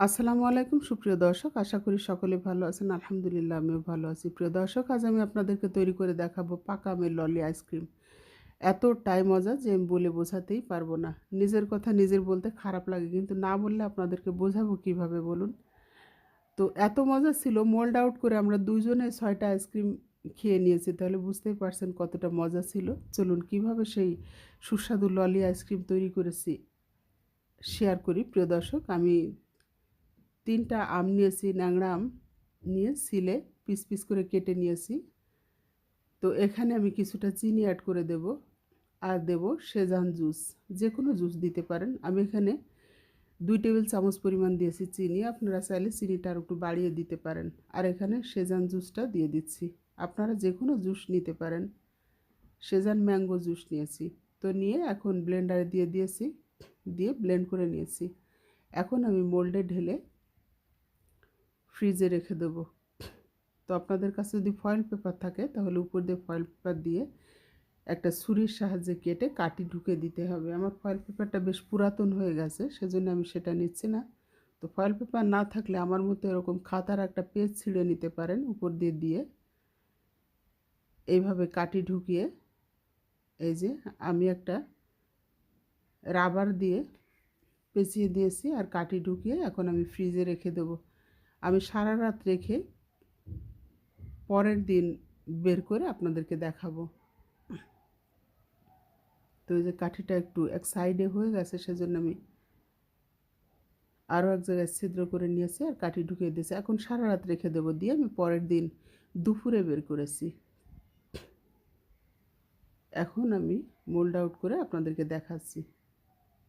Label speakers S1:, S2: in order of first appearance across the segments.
S1: আসসালামু আলাইকুম সুপ্রিয় দর্শক। আশা করি সকলে ভালো আছেন। আলহামদুলিল্লাহ আমিও ভালো আছি। প্রিয় দর্শক, আজ আমি আপনাদেরকে তৈরি করে দেখাবো পাকা আমের ললি আইসক্রিম। এতটাই মজা যে আমি বলে বোঝাতেই পারবো না। নিজের কথা নিজের বলতে খারাপ লাগে, কিন্তু না বললে আপনাদেরকে বোঝাবো কিভাবে বলুন? তো এত মজা ছিল, মোল্ড আউট করে আমরা ২ জনে ৬ টা আইসক্রিম খেয়ে নিয়েছি। তাহলে বুঝতেই পারছেন কতটা মজা ছিল। চলুন কিভাবে সেই সুস্বাদু ললি আইসক্রিম তৈরি করেছি শেয়ার করি। প্রিয় দর্শক, আমি ৩ টা আম নিয়েছি, ন্যাংরা আম নিয়ে ছিলে পিস, পিস করে কেটে নিয়েছি। তো এখানে আমি কিছুটা চিনি এড করে দেব। আর দেব সেজান জুস। যেকোনো জুস দিতে পারেন। আমি এখানে ২ টেবিল চামচ পরিমাণ দিয়েছি চিনি। আপনারা চাইলে চিনিটা আরেকটু বাড়িয়ে দিতে পারেন। আর এখানে সেজান জুসটা দিয়ে দিচ্ছি। আপনারা যেকোনো জুস নিতে পারেন। সেজান ম্যাঙ্গো জুস নিয়েছি। তো নিয়ে এখন ব্লেন্ডারে দিয়ে দিয়েছি। দিয়ে ব্লেন্ড করে নিয়েছি। এখন আমি মোল্ডে ঢেলে ফ্রিজে রেখে দেবো। তো আপনাদের কাছে যদি ফয়েল পেপার থাকে তাহলে উপর দিয়ে ফয়েল পেপার দিয়ে একটা ছুরির সাহায্যে কেটে কাঠি ঢুকে দিতে হবে। আমার ফয়েল পেপারটা বেশ পুরাতন হয়ে গেছে, সেজন্য আমি সেটা নিচ্ছি না। তো ফয়েল পেপার না থাকলে আমার মতো এরকম খাতার একটা পেজ ছিঁড়ে নিতে পারেন উপর দিয়ে দিয়ে এইভাবে কাঠি ঢুকিয়ে। এই যে আমি একটা রাবার দিয়ে পেঁচিয়ে দিয়েছি আর কাঠি ঢুকিয়ে এখন আমি ফ্রিজে রেখে দেবো। আমি সারা রাত রেখে পরের দিন বের করে আপনাদেরকে দেখাবো। তো এই যে কাঠিটা একটু এক সাইডে হয়ে গেছে, সেজন্য আমি আরও এক জায়গায় ছিদ্র করে নিয়েছি আর কাঠি ঢুকিয়ে দিয়েছি। এখন সারা রাত রেখে দেবো, দিয়ে আমি পরের দিন দুপুরে বের করেছি। এখন আমি মোল্ড আউট করে আপনাদেরকে দেখাচ্ছি।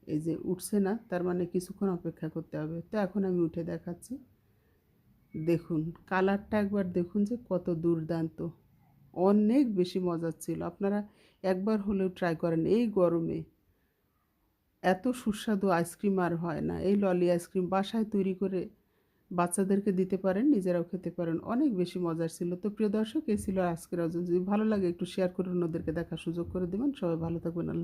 S1: এই যে উঠছে না, তার মানে কিছুক্ষণ অপেক্ষা করতে হবে। তো এখন আমি উঠে দেখাচ্ছি। দেখুন কালারটা একবার দেখুন যে কত দুর্দান্ত, অনেক বেশি মজার ছিল। আপনারা একবার হলেও ট্রাই করেন। এই গরমে এত সুস্বাদু আইসক্রিম আর হয় না। এই ললি আইসক্রিম বাসায় তৈরি করে বাচ্চাদেরকে দিতে পারেন, নিজেরাও খেতে পারেন। অনেক বেশি মজার ছিল। তো প্রিয় দর্শক, এই ছিল আজকের আয়োজন। যদি ভালো লাগে একটু শেয়ার করে অন্যদেরকে দেখার সুযোগ করে দেবেন। সবাই ভালো থাকবেন। আল্লাহ